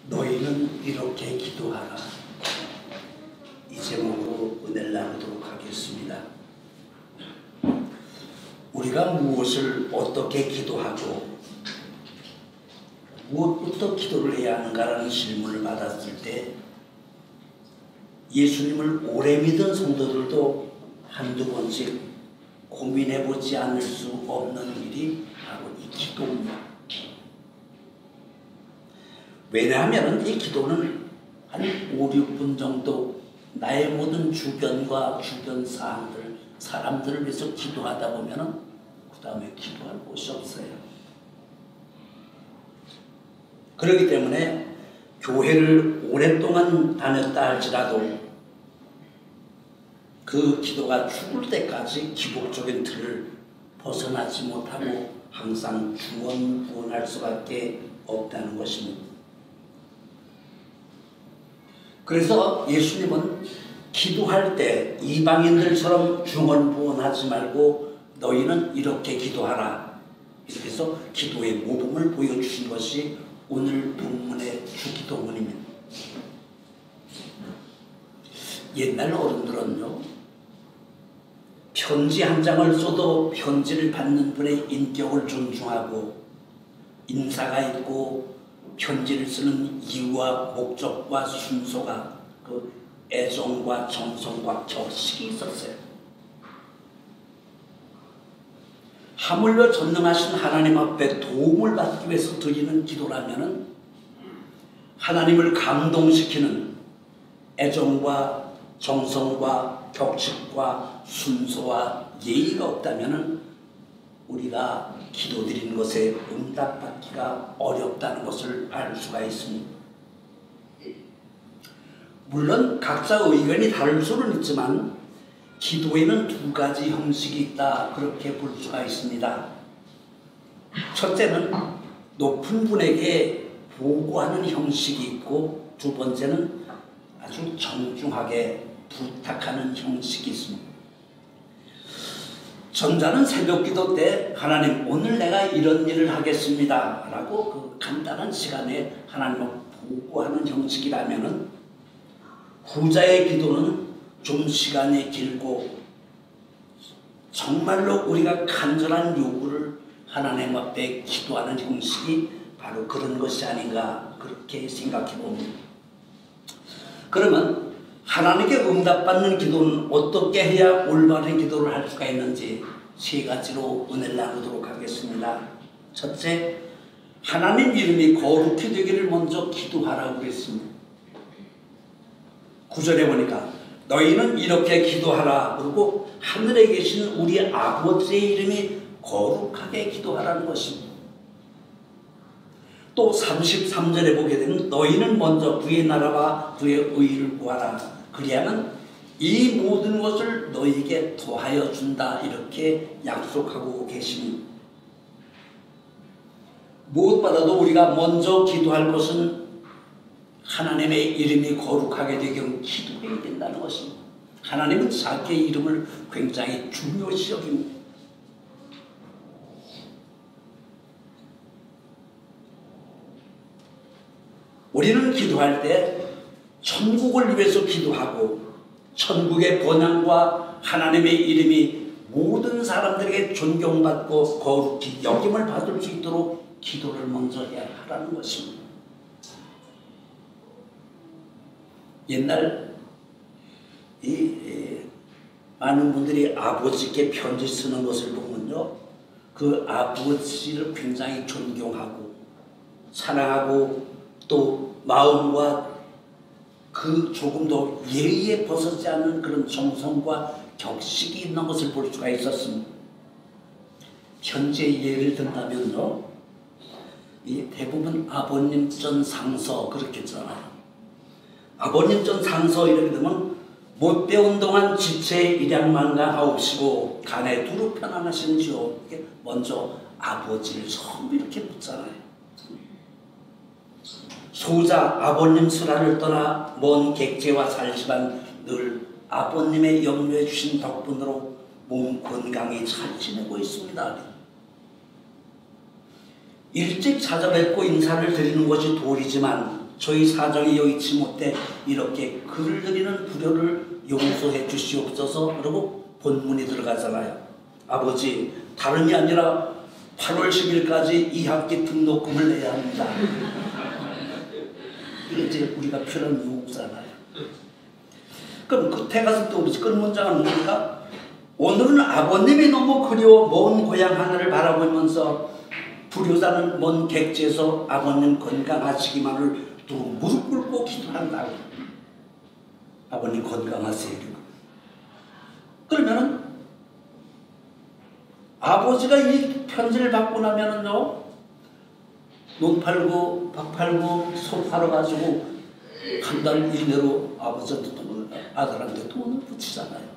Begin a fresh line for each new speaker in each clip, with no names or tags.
너희는 이렇게 기도하라. 이 제목으로 은혜를 나누도록 하겠습니다. 우리가 무엇을 어떻게 기도하고 무엇부터 기도를 해야 하는가라는 질문을 받았을 때 예수님을 오래 믿은 성도들도 한두 번씩 고민해보지 않을 수 없는 일이 바로 이 기도입니다. 왜냐하면 이 기도는 한 5, 6분 정도 나의 모든 주변과 주변 사람들, 사람들을 위해서 기도하다 보면 그 다음에 기도할 곳이 없어요. 그렇기 때문에 교회를 오랫동안 다녔다 할지라도 그 기도가 죽을 때까지 기복적인 틀을 벗어나지 못하고 항상 중언부언할 수밖에 없다는 것입니다. 그래서 예수님은 기도할 때 이방인들처럼 중언부언하지 말고 너희는 이렇게 기도하라. 이렇게 해서 기도의 모범을 보여주신 것이 오늘 본문의 주기도문입니다. 옛날 어른들은요, 편지 한 장을 써도 편지를 받는 분의 인격을 존중하고 인사가 있고 편지를 쓰는 이유와 목적과 순서가 그 애정과 정성과 격식이 있었어요. 하물며 전능하신 하나님 앞에 도움을 받기 위해서 드리는 기도라면은 하나님을 감동시키는 애정과 정성과 격식과 순서와 예의가 없다면은 우리가 기도드리는 것에 응답받기가 어렵다는 것을 알 수가 있습니다. 물론 각자 의견이 다를 수는 있지만 기도에는 두 가지 형식이 있다, 그렇게 볼 수가 있습니다. 첫째는 높은 분에게 보고하는 형식이 있고, 두 번째는 아주 정중하게 부탁하는 형식이 있습니다. 전자는 새벽기도 때 하나님 오늘 내가 이런 일을 하겠습니다 라고 그 간단한 시간에 하나님을 보고하는 형식이라면은, 후자의 기도는 좀 시간이 길고 정말로 우리가 간절한 요구를 하나님 앞에 기도하는 형식이 바로 그런 것이 아닌가, 그렇게 생각해 봅니다. 그러면 하나님께 응답받는 기도는 어떻게 해야 올바른 기도를 할 수가 있는지 세 가지로 은혜를 나누도록 하겠습니다. 첫째, 하나님 이름이 거룩히 되기를 먼저 기도하라고 그랬습니다. 9절에 보니까 너희는 이렇게 기도하라, 그리고 하늘에 계신 우리 아버지의 이름이 거룩하게 기도하라는 것입니다. 또 33절에 보게 되면 너희는 먼저 그의 나라와 그의 의를 구하라, 그리하면 이 모든 것을 너희에게 더하여 준다, 이렇게 약속하고 계십니다. 무엇보다도 우리가 먼저 기도할 것은 하나님의 이름이 거룩하게 되게 기도해야 된다는 것입니다. 하나님은 자기의 이름을 굉장히 중요시 여깁니다. 우리는 기도할 때 천국을 위해서 기도하고 천국의 번영과 하나님의 이름이 모든 사람들에게 존경받고 거룩히 여김을 받을 수 있도록 기도를 먼저 해야 하라는 것입니다. 옛날 많은 분들이 아버지께 편지 쓰는 것을 보면요, 그 아버지를 굉장히 존경하고 사랑하고 또 마음과 그 조금 더 예의에 벗어지지 않는 그런 정성과 격식이 있는 것을 볼 수가 있었습니다. 현재의 예를 든다면요, 이 대부분 아버님 전 상서 그렇게 했잖아요. 아버님 전 상서 이렇게 되면 못 배운 동안 지체 일양만강하옵시고 간에 두루 편안하신지요. 이게 먼저 아버지를 처음 이렇게 묻잖아요. 소자 아버님 수라를 떠나 먼 객지와 살지만 늘 아버님의 염려해 주신 덕분으로 몸 건강히 잘 지내고 있습니다. 일찍 찾아뵙고 인사를 드리는 것이 도리지만 저희 사정이 여의치 못해 이렇게 글을 드리는 불효를 용서해 주시옵소서. 그러고 본문이 들어가잖아요. 아버지, 다름이 아니라 8월 10일까지 2학기 등록금을 내야 합니다. 이게 이제 우리가 필요한 요구잖아요. 그럼 끝에 가서 또 끝 문장은 뭡니까? 오늘은 아버님이 너무 그리워 먼 고향 하늘을 바라보면서 불효자는 먼 객지에서 아버님 건강하시기만을 두고 무릎 꿇고 기도한다고. 아버님 건강하세요. 그러면은 아버지가 이 편지를 받고 나면은요, 눈 팔고 밥 팔고 소 팔아가지고 한 달 이내로 아버지한테 돈을, 아들한테 돈을 붙이잖아요.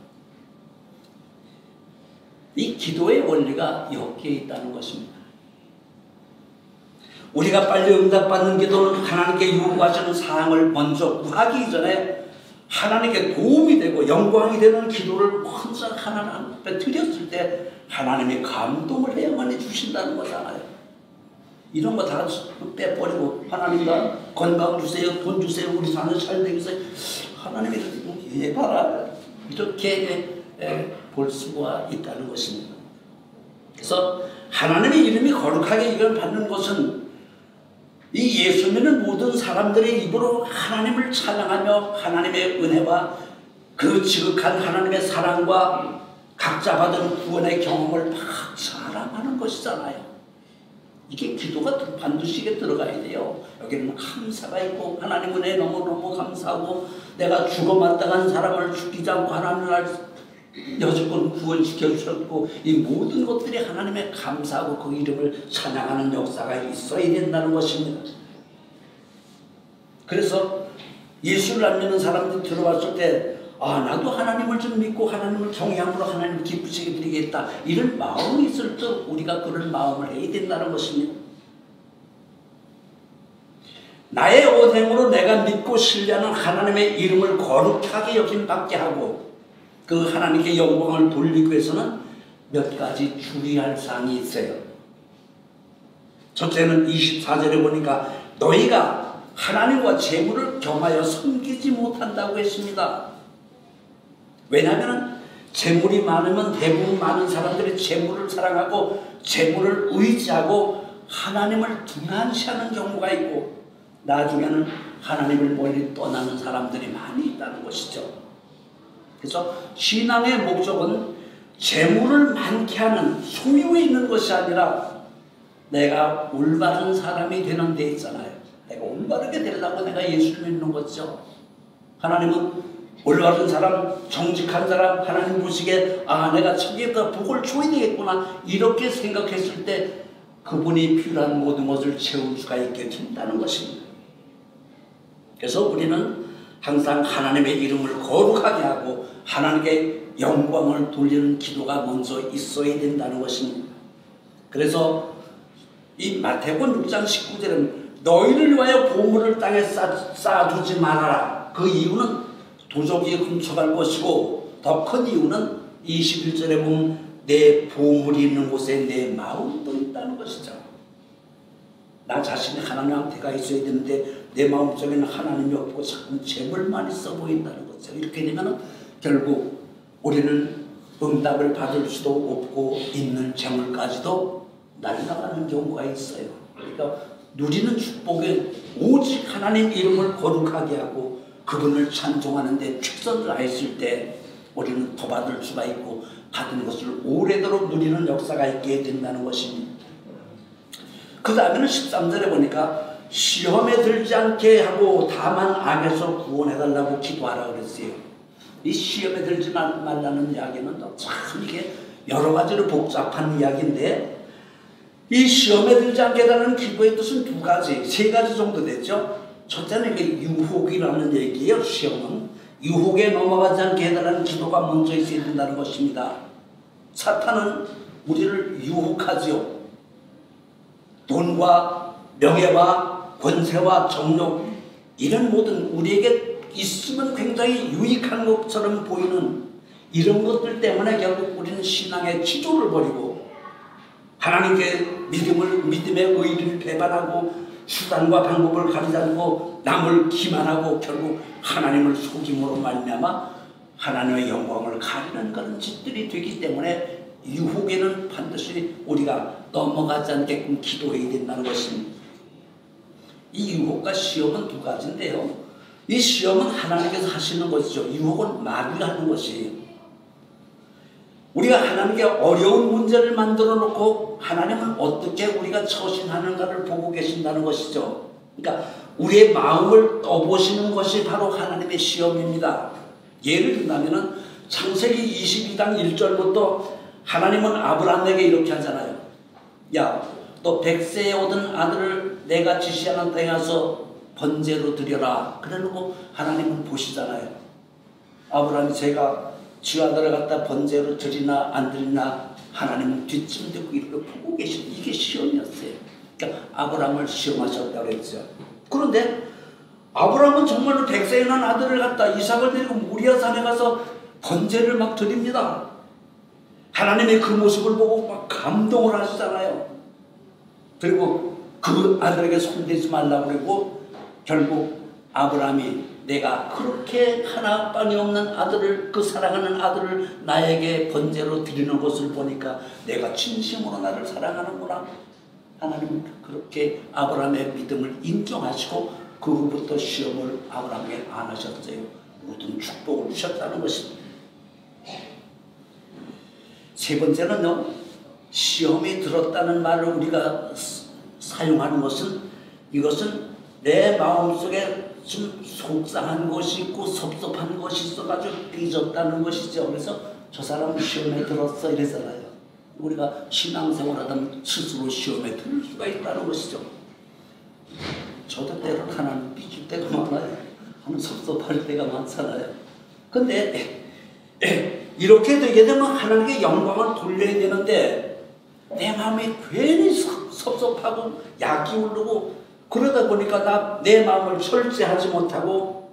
이 기도의 원리가 여기에 있다는 것입니다. 우리가 빨리 응답받는 기도는 하나님께 요구하시는 사항을 먼저 구하기 이전에 하나님께 도움이 되고 영광이 되는 기도를 먼저 하나님 앞에 드렸을 때 하나님이 감동을 해야만 해주신다는 거잖아요. 이런 거 다 빼버리고 하나님 나 건강 주세요, 돈 주세요, 우리 사는 잘 되게 해서 하나님이 얘 봐라 이렇게 볼 수가 있다는 것입니다. 그래서 하나님의 이름이 거룩하게 이걸 받는 것은 이 예수 믿는 모든 사람들의 입으로 하나님을 찬양하며 하나님의 은혜와 그 지극한 하나님의 사랑과 각자 받은 구원의 경험을 막 자랑하는 것이잖아요. 이게 기도가 반드시 이게 들어가야 돼요. 여기는 감사가 있고 하나님 은혜 너무너무 감사하고 내가 죽어 마땅한 사람을 죽이지 않고 하나님을 여지껏 구원시켜 주셨고 이 모든 것들이 하나님의 감사하고 그 이름을 찬양하는 역사가 있어야 된다는 것입니다. 그래서 예수를 안 믿는 사람들이 들어왔을 때 나도 하나님을 좀 믿고 하나님을 경외함으로 하나님을 기쁘시게 드리겠다 이런 마음이 있을 때 우리가 그런 마음을 해야 된다는 것입니다. 나의 오행으로 내가 믿고 신뢰하는 하나님의 이름을 거룩하게 여김받게 하고 그 하나님께 영광을 돌리기 위해서는 몇 가지 주의할 사항이 있어요. 첫째는 24절에 보니까 너희가 하나님과 재물을 겸하여 섬기지 못한다고 했습니다. 왜냐하면 재물이 많으면 대부분 많은 사람들이 재물을 사랑하고 재물을 의지하고 하나님을 등한시하는 경우가 있고 나중에는 하나님을 멀리 떠나는 사람들이 많이 있다는 것이죠. 그래서 신앙의 목적은 재물을 많게 하는 소유에 있는 것이 아니라 내가 올바른 사람이 되는 데 있잖아요. 내가 올바르게 되려고 내가 예수를 믿는 거죠. 하나님은 올바른 사람, 정직한 사람, 하나님 보시기에 내가 저기에다 복을 줘야 되겠구나 이렇게 생각했을 때 그분이 필요한 모든 것을 채울 수가 있게 된다는 것입니다. 그래서 우리는 항상 하나님의 이름을 거룩하게 하고 하나님께 영광을 돌리는 기도가 먼저 있어야 된다는 것입니다. 그래서 이 마태복음 6장 19절은 너희를 위하여 보물을 땅에 쌓아두지 말아라. 그 이유는 도적이 훔쳐갈 것이고 더 큰 이유는 21절에 보면 내 보물이 있는 곳에 내 마음도 있다는 것이죠. 나 자신이 하나님한테가 있어야 되는데 내 마음속에는 하나님이 없고 자꾸 재물만 있어 보인다는 거죠. 이렇게 되면 결국 우리는 응답을 받을 수도 없고 있는 재물까지도 날아가는 경우가 있어요. 그러니까 누리는 축복에 오직 하나님 이름을 거룩하게 하고 그분을 찬송하는 데 최선을 다했을 때 우리는 더 받을 수가 있고 받은 것을 오래도록 누리는 역사가 있게 된다는 것입니다. 그 다음에는 13절에 보니까 시험에 들지 않게 하고 다만 악에서 구원해달라고 기도하라 그랬어요. 이 시험에 들지 말라는 이야기는 참 이게 여러 가지로 복잡한 이야기인데 이 시험에 들지 않게 해달라는 기도의 뜻은 두 가지, 세 가지 정도 됐죠. 첫째는 이게 유혹이라는 얘기예요. 시험은 유혹에 넘어가지 않게 해달라는 기도가 먼저 있어야 된다는 것입니다. 사탄은 우리를 유혹하지요. 돈과 명예와 권세와 정욕 이런 모든 우리에게 있으면 굉장히 유익한 것처럼 보이는 이런 것들 때문에 결국 우리는 신앙의 기조를 버리고 하나님께 믿음의 의리를 배반하고 수단과 방법을 가리지 않고 남을 기만하고 결국 하나님을 속임으로 말미암아 하나님의 영광을 가리는 그런 짓들이 되기 때문에 유혹에는 반드시 우리가 넘어가지 않게끔 기도해야 된다는 것입니다. 이 유혹과 시험은 두 가지인데요. 이 시험은 하나님께서 하시는 것이죠. 유혹은 마귀가 하는 것이에요. 우리가 하나님께 어려운 문제를 만들어 놓고 하나님은 어떻게 우리가 처신하는가를 보고 계신다는 것이죠. 그러니까 우리의 마음을 떠보시는 것이 바로 하나님의 시험입니다. 예를 들자면 창세기 22장 1절부터 하나님은 아브라함에게 이렇게 하잖아요. 야, 너 100세에 얻은 아들을 내가 지시하는 땅에 가서 번제로 드려라. 그래놓고 하나님은 보시잖아요. 아브라함이 제가 지 아들을 갖다 번제로 드리나 안 드리나 하나님은 뒷짐 듣고 이렇게 보고 계신, 이게 시험이었어요. 그러니까 아브라함을 시험하셨다고 했죠. 그런데 아브라함은 정말로 100세에 난 아들을 갖다 이삭을 데리고 모리아 산에 가서 번제를 막 드립니다. 하나님의 그 모습을 보고 막 감동을 하시잖아요. 그리고 그 아들에게 손대지 말라고 그러고 결국 아브라함이 내가 그렇게 하나뿐이 없는 아들을, 그 사랑하는 아들을 나에게 번제로 드리는 것을 보니까 내가 진심으로 나를 사랑하는구나. 하나님은 그렇게 아브라함의 믿음을 인정하시고 그 후부터 시험을 아브라함에게 안 하셨어요. 모든 축복을 주셨다는 것입니다. 세 번째는요, 시험이 들었다는 말을 우리가 사용하는 것은, 이것은 내 마음속에 좀 속상한 것이 있고 섭섭한 것이 있어가지고 삐졌다는 것이죠. 그래서 저 사람은 시험에 들었어 이래잖아요. 우리가 신앙생활하다 스스로 시험에 들 수가 있다는 것이죠. 저도 때로 하나님 삐질 때가 많아요. 하나님 섭섭할 때가 많잖아요. 근데 이렇게 되게 되면 하나님께 영광을 돌려야 되는데 내 마음이 괜히 섭섭하고 약이 오르고 그러다 보니까 내 마음을 절제하지 못하고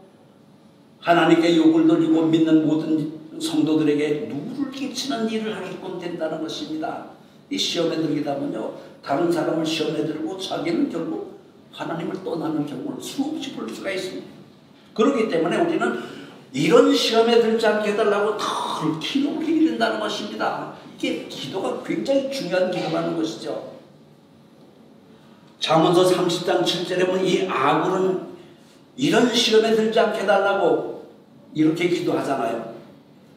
하나님께 욕을 돌리고 믿는 모든 성도들에게 누구를 끼치는 일을 하게끔 된다는 것입니다. 이 시험에 들게 되면요, 다른 사람을 시험에 들고 자기는 결국 하나님을 떠나는 경우를 수없이 볼 수가 있습니다. 그렇기 때문에 우리는 이런 시험에 들지 않게 해달라고 늘 기도를 해야 된다는 것입니다. 이게 기도가 굉장히 중요한 기도라는 것이죠. 잠언서 30장 7절에 보면 이 아굴은 이런 시험에 들지 않게 해달라고 이렇게 기도하잖아요.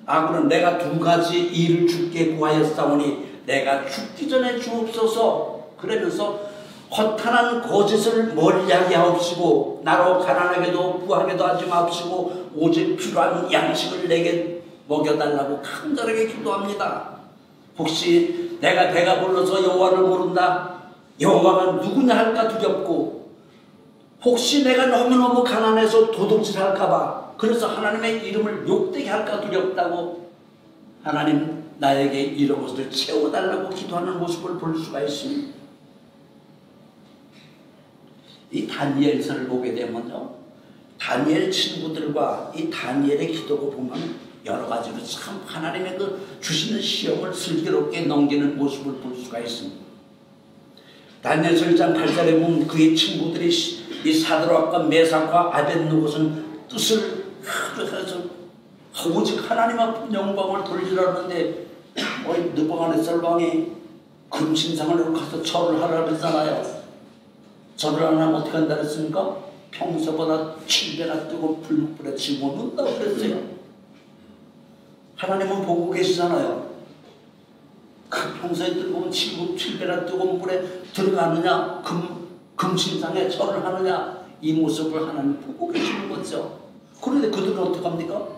아굴은 내가 두 가지 일을 주께 구하였사오니 내가 죽기 전에 주옵소서. 그러면서 허탄한 거짓을 멀리하게 하옵시고 나로 가난하게도 부하게도 하지 마옵시고 오직 필요한 양식을 내게 먹여달라고 간절하게 기도합니다. 혹시 내가 배가 불러서 여호와를 모른다, 여호와가 누구냐 할까 두렵고, 혹시 내가 너무너무 가난해서 도둑질할까봐, 그래서 하나님의 이름을 욕되게 할까 두렵다고 하나님 나에게 이런 것을 채워달라고 기도하는 모습을 볼 수가 있습니다. 이 다니엘서를 보게 되면요, 다니엘 친구들과 이 다니엘의 기도를 보면 여러 가지로 참 하나님의 그 주시는 시험을 슬기롭게 넘기는 모습을 볼 수가 있습니다. 다니엘서 1장 8절에 보면 그의 친구들이 이 사드락과 메삭과 아벳느고는 뜻을 아주 해서 오직 하나님 앞에 영광을 돌리라는데 느부갓네살 왕이 금신상을 가서 절을 하라 그랬잖아요. 절을 안 하면 어떻게 한다 그랬습니까? 평소보다 7배나 뜨거운 불불에 집어넣는다고 그랬어요. 하나님은 보고 계시잖아요. 그 평소에 뜨거운 7배나 뜨거운 물에 들어가느냐, 금신상에 절을 하느냐, 이 모습을 하나님 보고 계시는 거죠. 그런데 그들은 어떻게 합니까?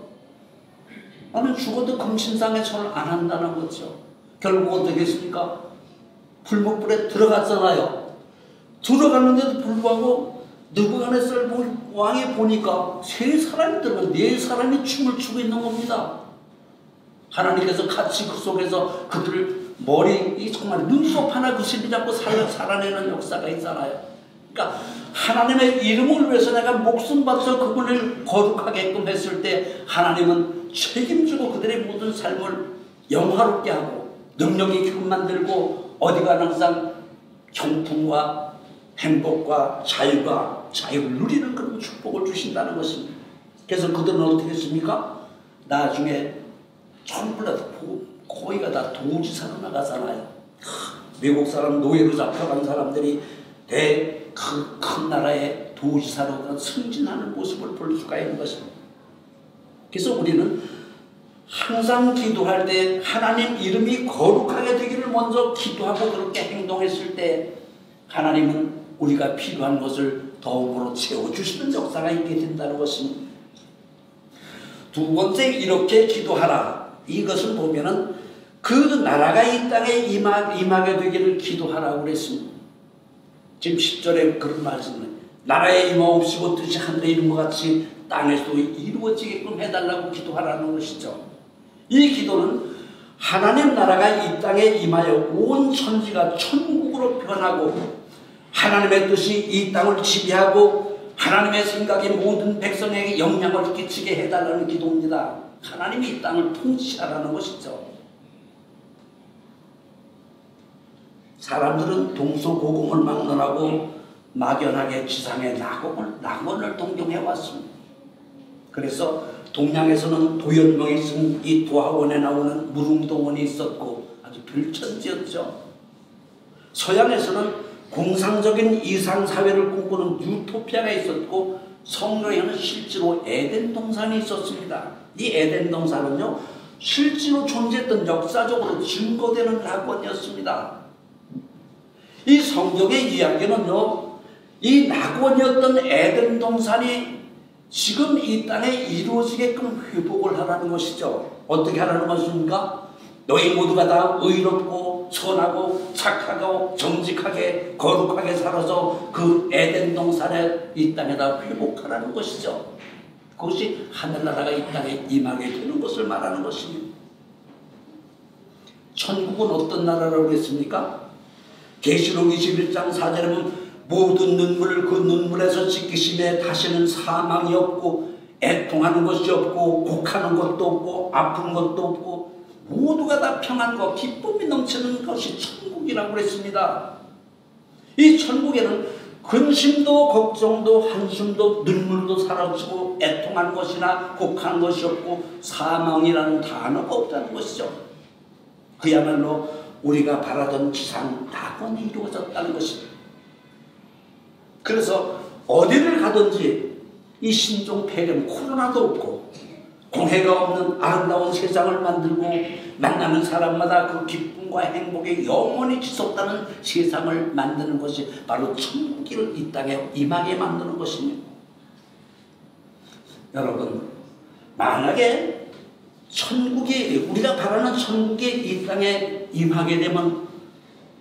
나는 죽어도 금신상에 절을 안 한다는 거죠. 결국 어떻게 했습니까? 불목불에 들어갔잖아요. 들어갔는데도 불구하고 느부갓네살 왕이 보니까 세 사람이 들어가, 네 사람이 춤을 추고 있는 겁니다. 하나님께서 같이 그 속에서 그들을 머리, 정말 눈썹 하나 그슬리 잡고 살아내는 역사가 있잖아요. 그러니까 하나님의 이름을 위해서 내가 목숨 바쳐 그분을 거룩하게끔 했을 때 하나님은 책임지고 그들의 모든 삶을 영화롭게 하고 능력 있게 만들고 어디가 항상 경품과 행복과 자유를 누리는 그런 축복을 주신다는 것입니다. 그래서 그들은 어떻게 했습니까? 나중에 전부 다 거의가 다 도지사로 나가잖아요. 미국 사람 노예로 잡혀간 사람들이 큰 나라의 도지사로 승진하는 모습을 볼 수가 있는 것입니다. 그래서 우리는 항상 기도할 때 하나님 이름이 거룩하게 되기를 먼저 기도하고 그렇게 행동했을 때 하나님은 우리가 필요한 것을 더욱으로 채워주시는 역사가 있게 된다는 것입니다. 두 번째, 이렇게 기도하라. 이것을 보면은 그 나라가 이 땅에 임하게 되기를 기도하라고 그랬습니다. 지금 10절에 그런 말씀을 나라에 임하옵시고 뜻이 하늘에 이룬 것 같이 땅에서도 이루어지게끔 해달라고 기도하라는 것이죠. 이 기도는 하나님 나라가 이 땅에 임하여 온 천지가 천국으로 변하고 하나님의 뜻이 이 땅을 지배하고 하나님의 생각이 모든 백성에게 영향을 끼치게 해달라는 기도입니다. 하나님이 이 땅을 통치하라는 것이죠. 사람들은 동서고금을 막론하고 막연하게 지상의 낙원을 동경해 왔습니다. 그래서 동양에서는 도연명이 쓴 이 도하원에 나오는 무릉도원이 있었고 아주 별천지였죠. 서양에서는 공상적인 이상사회를 꿈꾸는 유토피아가 있었고 성경에는 실제로 에덴 동산이 있었습니다. 이 에덴 동산은요 실제로 존재했던 역사적으로 증거되는 낙원이었습니다. 이 성경의 이야기는요 이 낙원이었던 에덴 동산이 지금 이 땅에 이루어지게끔 회복을 하라는 것이죠. 어떻게 하라는 것입니까? 너희 모두가 다 의롭고 선하고 착하고 정직하게 거룩하게 살아서 그 에덴 동산에 이 땅에다 회복하라는 것이죠. 그것이 하늘나라가 이 땅에 임하게 되는 것을 말하는 것입니다. 천국은 어떤 나라라고 했습니까? 계시록 21장 4절에 보면 모든 눈물을 그 눈물에서 씻기심에 다시는 사망이 없고 애통하는 것이 없고 곡하는 것도 없고 아픈 것도 없고 모두가 다 평안과 기쁨이 넘치는 것이 천국이라고 그랬습니다. 이 천국에는 근심도 걱정도 한숨도 눈물도 사라지고 애통하는 것이나 곡하는 것이 없고 사망이라는 단어가 없다는 것이죠. 그야말로 우리가 바라던 지상 낙원이 이루어졌다는 것입니다. 그래서 어디를 가든지 이 신종 폐렴 코로나도 없고 공해가 없는 아름다운 세상을 만들고 만나는 사람마다 그 기쁨과 행복이 영원히 지속되는 세상을 만드는 것이 바로 천국을 이 땅에 임하게 만드는 것입니다. 여러분 만약에 천국이 우리가 바라는 천국이 이 땅에 임하게 되면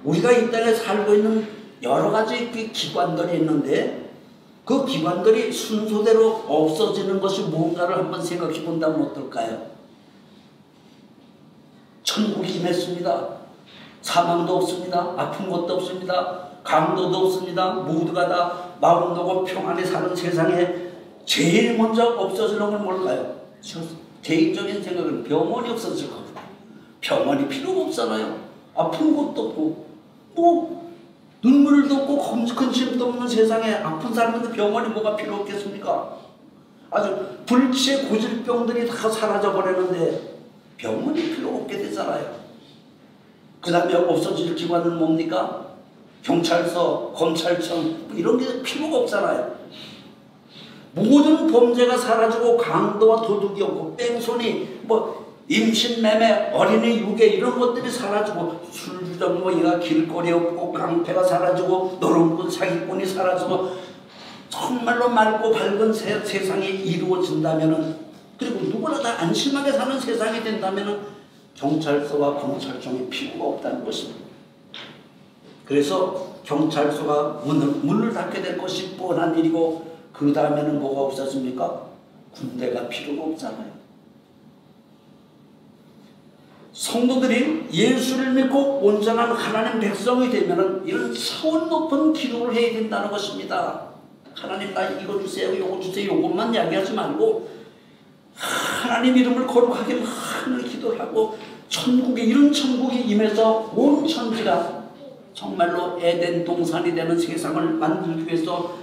우리가 이 땅에 살고 있는 여러 가지 그 기관들이 있는데 그 기관들이 순서대로 없어지는 것이 뭔가를 한번 생각해 본다면 어떨까요? 천국이 임했습니다. 사망도 없습니다. 아픈 것도 없습니다. 강도도 없습니다. 모두가 다 마음 놓고 평안히 사는 세상에 제일 먼저 없어지는 건 뭘까요? 개인적인 생각은 병원이 없어질 겁니다. 병원이 필요가 없잖아요. 아픈 것도 없고 눈물도 없고 근심도 없는 세상에 아픈 사람한테 병원이 뭐가 필요 없겠습니까? 아주 불치의 고질병들이 다 사라져버리는데 병원이 필요 없게 되잖아요. 그 다음에 없어질 기관은 뭡니까? 경찰서, 검찰청 이런 게 필요가 없잖아요. 모든 범죄가 사라지고 강도와 도둑이 없고 뺑소니 임신, 매매, 어린이 유괴 이런 것들이 사라지고 술주정 얘가 길거리 없고 깡패가 사라지고 노름꾼 사기꾼이 사라지고 정말로 맑고 밝은 세상이 이루어진다면은 그리고 누구나 다 안심하게 사는 세상이 된다면은 경찰서와 검찰청이 필요가 없다는 것입니다. 그래서 경찰서가 문을 닫게 될 것이 뻔한 일이고 그 다음에는 뭐가 없어집니까? 군대가 필요가 없잖아요. 성도들이 예수를 믿고 온전한 하나님 백성이 되면은 이런 차원 높은 기도를 해야 된다는 것입니다. 하나님 나 이거 주세요, 요거 주세요, 요것만 이야기하지 말고 하나님 이름을 거룩하게 많은 기도를 하고 이런 천국이 임해서 온 천지가 정말로 에덴 동산이 되는 세상을 만들기 위해서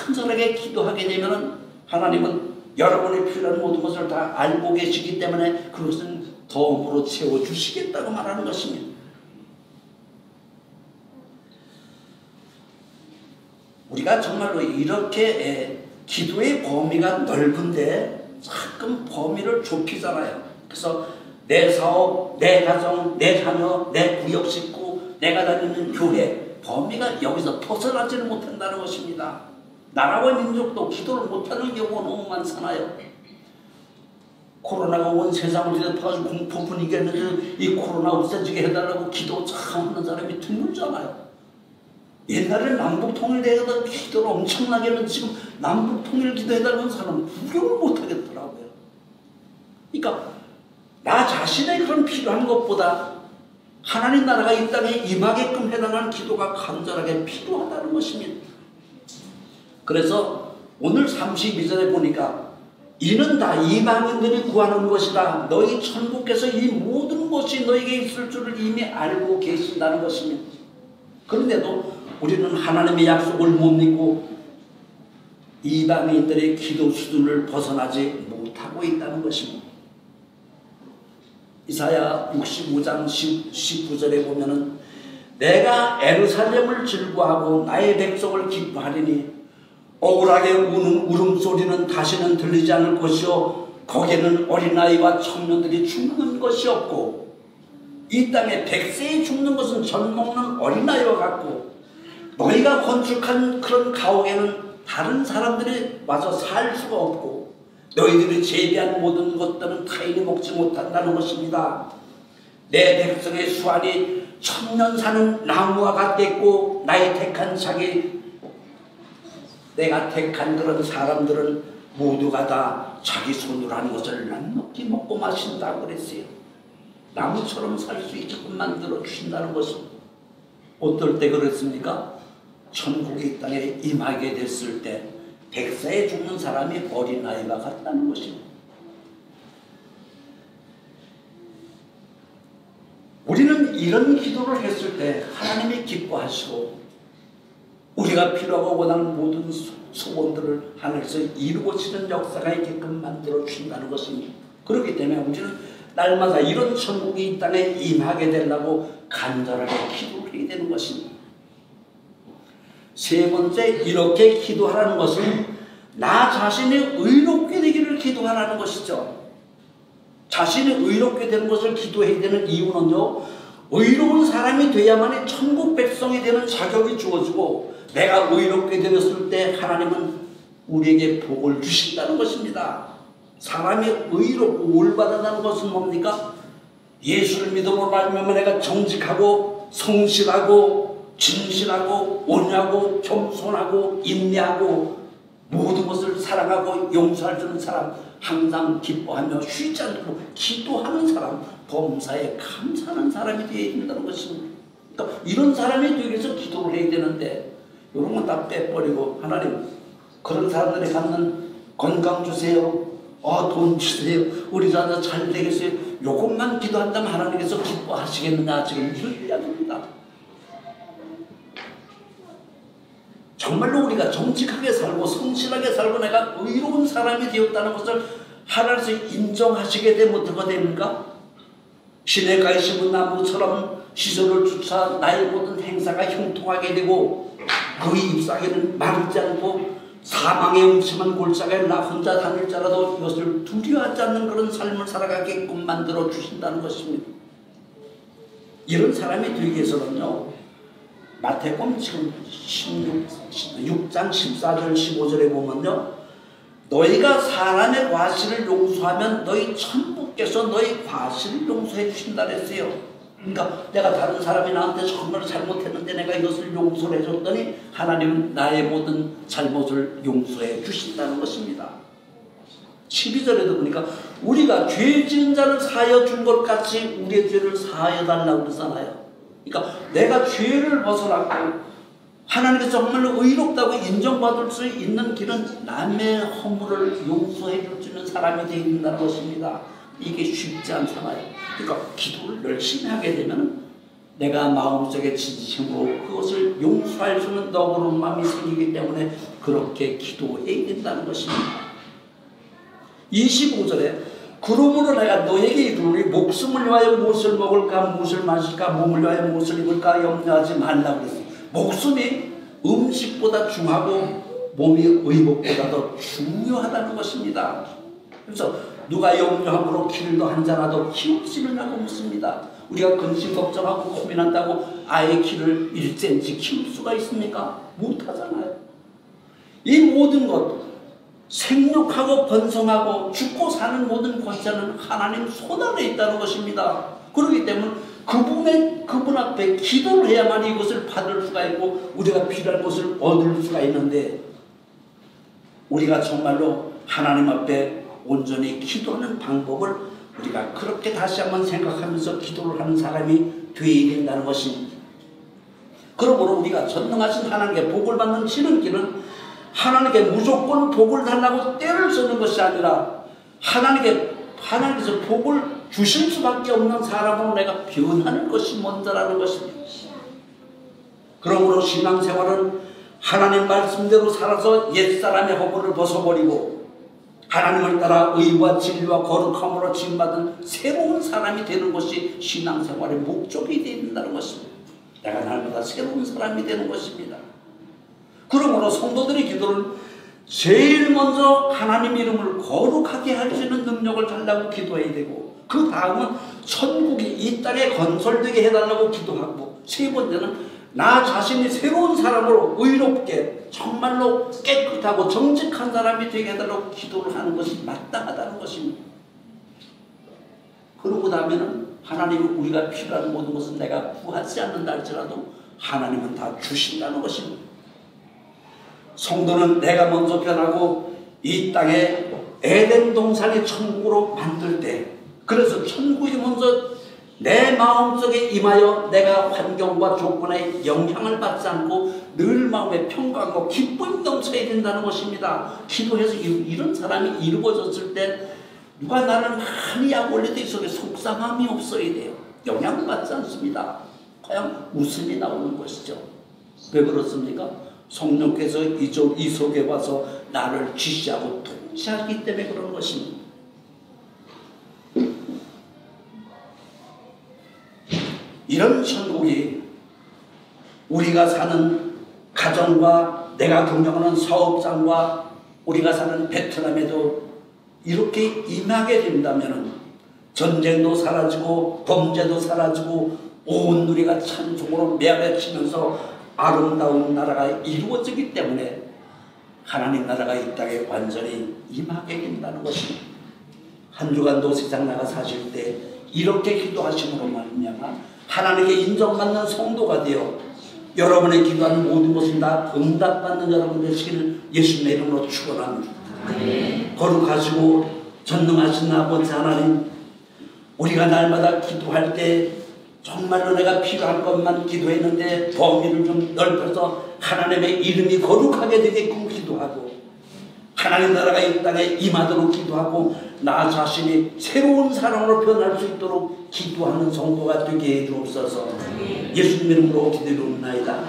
간절하게 기도하게 되면 하나님은 여러분의 필요한 모든 것을 다 알고 계시기 때문에 그것은 덤으로 채워주시겠다고 말하는 것입니다. 우리가 정말로 이렇게 기도의 범위가 넓은데 자꾸 범위를 좁히잖아요. 그래서 내 사업, 내 가정, 내 자녀, 내 구역 식구, 내가 다니는 교회 범위가 여기서 벗어나지를 못한다는 것입니다. 나라와 민족도 기도를 못하는 경우가 너무 많잖아요. 코로나가 온 세상을 뒤덮어가지고 공포 분위기였는데 이 코로나 없어지게 해달라고 기도 참 하는 사람이 드물잖아요. 옛날에 남북 통일대회가 기도를 엄청나게 했는데 지금 남북 통일 기도해달라는 사람은 구경을 못하겠더라고요. 그러니까 나 자신의 그런 필요한 것보다 하나님 나라가 이 땅에 임하게끔 해달라는 기도가 간절하게 필요하다는 것입니다. 그래서 오늘 32절에 보니까 이는 다 이방인들이 구하는 것이다. 너희 천국에서 이 모든 것이 너에게 있을 줄을 이미 알고 계신다는 것입니다. 그런데도 우리는 하나님의 약속을 못 믿고 이방인들의 기도 수준을 벗어나지 못하고 있다는 것입니다. 이사야 65장 19절에 보면은 내가 예루살렘을 즐거워하고 나의 백성을 기뻐하리니 억울하게 우는 울음소리는 다시는 들리지 않을 것이요 거기에는 어린아이와 청년들이 죽는 것이 없고 이 땅에 100세에 죽는 것은 젖 먹는 어린아이와 같고 너희가 건축한 그런 가옥에는 다른 사람들이 와서 살 수가 없고 너희들이 재배한 모든 것들은 타인이 먹지 못한다는 것입니다. 내 백성의 수완이 천년 사는 나무와 같겠고 나의 택한 내가 택한 그런 사람들은 모두가 다 자기 손으로 한 것을 넉넉히 먹고 마신다고 그랬어요. 나무처럼 살 수 있게끔 만들어 주신다는 것입니다. 어떨 때 그랬습니까? 천국이 이 땅에 임하게 됐을 때 100세에 죽는 사람이 어린아이와 같다는 것입니다. 우리는 이런 기도를 했을 때 하나님이 기뻐하시고 우리가 필요하고 원하는 모든 소원들을 하늘에서 이루어지는 역사가 있게끔 만들어 주신다는 것입니다. 그렇기 때문에 우리는 날마다 이런 천국이 이 땅에 임하게 되려고 간절하게 기도를 해야 되는 것입니다. 세 번째, 이렇게 기도하라는 것은 나 자신이 의롭게 되기를 기도하라는 것이죠. 자신이 의롭게 되는 것을 기도해야 되는 이유는요, 의로운 사람이 돼야만이 천국 백성이 되는 자격이 주어지고 내가 의롭게 되었을 때 하나님은 우리에게 복을 주신다는 것입니다. 사람이 의롭고 올바르다는 것은 뭡니까? 예수를 믿음으로 말미암아 내가 정직하고 성실하고 진실하고 온유하고 겸손하고 인내하고 모든 것을 사랑하고 용서할 수 있는 사람, 항상 기뻐하며 쉬지 않고 기도하는 사람, 범사에 감사하는 사람이 되어야 된다는 것입니다. 그러니까 이런 사람이 되기 위해서 기도를 해야 되는데 이런 건 다 빼버리고 하나님 그런 사람들이 갖는 건강 주세요, 돈 주세요, 우리 자녀 잘 되겠어요, 요것만 기도한다면 하나님께서 기뻐하시겠느냐, 지금 이런 이야기입니다. 정말로 우리가 정직하게 살고 성실하게 살고 내가 의로운 사람이 되었다는 것을 하나님께서 인정하시게 되면 어떻게 됩니까? 시냇가에 심은 나무처럼 시절을 주차 나의 모든 행사가 형통하게 되고 그 잎사귀는 마르지 않고 사망의 음침한 골짜기에 나 혼자 다닐지라도 이것을 두려워하지 않는 그런 삶을 살아가게끔 만들어 주신다는 것입니다. 이런 사람이 되기 위해서는요, 마태복음 지금 6장 14절 15절에 보면요, 너희가 사람의 과실을 용서하면 너희 천부께서 너희 과실을 용서해 주신다 그랬어요. 그러니까 내가 다른 사람이 나한테 정말 잘못했는데 내가 이것을 용서를 해줬더니 하나님은 나의 모든 잘못을 용서해 주신다는 것입니다. 12절에도 보니까 우리가 죄 지은 자를 사하여 준 것 같이 우리의 죄를 사하여 달라고 그러잖아요. 그러니까 내가 죄를 벗어났고 하나님께서 정말로 의롭다고 인정받을 수 있는 길은 남의 허물을 용서해 줄 수 있는 사람이 되어야 된다는 것입니다. 이게 쉽지 않잖아요. 그러니까 기도를 열심히 하게 되면 내가 마음속에 진심으로 그것을 용서할 수 있는 너그러운 마음이 생기기 때문에 그렇게 기도해야 된다는 것입니다. 25절에 그러므로 내가 너에게 이르노니 목숨을 위하여 무엇을 먹을까 무엇을 마실까 몸을 위하여 무엇을 입을까 염려하지 말라고 그랬어요. 목숨이 음식보다 중요하고 몸이 의복보다 더 중요하다는 것입니다. 그래서 누가 염려함으로 키를 한 잔라도 키우시느냐고 묻습니다. 우리가 근심 걱정하고 고민한다고 아이의 키를 1cm 키울 수가 있습니까? 못하잖아요. 이 모든 것 생육하고 번성하고 죽고 사는 모든 권세는 하나님 손 안에 있다는 것입니다. 그렇기 때문에 그분 앞에 기도를 해야만 이것을 받을 수가 있고 우리가 필요한 것을 얻을 수가 있는데 우리가 정말로 하나님 앞에 온전히 기도하는 방법을 우리가 그렇게 다시 한번 생각하면서 기도를 하는 사람이 되어야 된다는 것입니다. 그러므로 우리가 전능하신 하나님께 복을 받는 지름길은 하나님께 무조건 복을 달라고 떼를 쓰는 것이 아니라 하나님께서 복을 주실 수밖에 없는 사람으로 내가 변하는 것이 먼저라는 것입니다. 그러므로 신앙생활은 하나님 말씀대로 살아서 옛사람의 허물을 벗어버리고 하나님을 따라 의와 진리와 거룩함으로 지음받은 새로운 사람이 되는 것이 신앙생활의 목적이 되어야 된다는 것입니다. 내가 날마다 새로운 사람이 되는 것입니다. 그러므로 성도들의 기도는 제일 먼저 하나님 이름을 거룩하게 할 수 있는 능력을 달라고 기도해야 되고 그 다음은 천국이 이 땅에 건설되게 해달라고 기도하고 세 번째는 나 자신이 새로운 사람으로 의롭게 정말로 깨끗하고 정직한 사람이 되게 해달라고 기도를 하는 것이 마땅하다는 것입니다. 그러고 나면은 하나님이 우리가 필요한 모든 것은 내가 구하지 않는다 할지라도 하나님은 다 주신다는 것입니다. 성도는 내가 먼저 변하고 이 땅에 에덴 동산의 천국으로 만들 때 그래서 천국이 먼저 내 마음속에 임하여 내가 환경과 조건에 영향을 받지 않고 늘 마음에 평강과 기쁨이 넘쳐야 된다는 것입니다. 기도해서 이런 사람이 이루어졌을 때 누가 나를 많이 약 올려도 이 속에 속상함이 없어야 돼요. 영향을 받지 않습니다. 그냥 웃음이 나오는 것이죠. 왜 그렇습니까? 성령께서 이 속에 와서 나를 지시하고 통치하기 때문에 그런 것입니다. 이런 천국이 우리가 사는 가정과 내가 경영하는 사업장과 우리가 사는 베트남에도 이렇게 임하게 된다면 전쟁도 사라지고 범죄도 사라지고 온 누리가 찬송으로 매달치면서 아름다운 나라가 이루어지기 때문에 하나님 나라가 이 땅에 완전히 임하게 된다는 것입니다. 한 주간도 세상 나가 사실 때 이렇게 기도하심으로 말미암아 하나님께 인정받는 성도가 되어 여러분의 기도하는 모든 것을 다 응답받는 여러분 되시기를 예수님의 이름으로 축원합니다. 거룩하시고 전능하신 아버지 하나님, 우리가 날마다 기도할 때 정말로 내가 필요한 것만 기도했는데 범위를 좀 넓혀서 하나님의 이름이 거룩하게 되게끔 기도하고 하나님 나라가 이 땅에 임하도록 기도하고 나 자신이 새로운 사람으로 변할 수 있도록 기도하는 성도가 되게 해 주옵소서. 예수님 이름으로 기도드리옵나이다.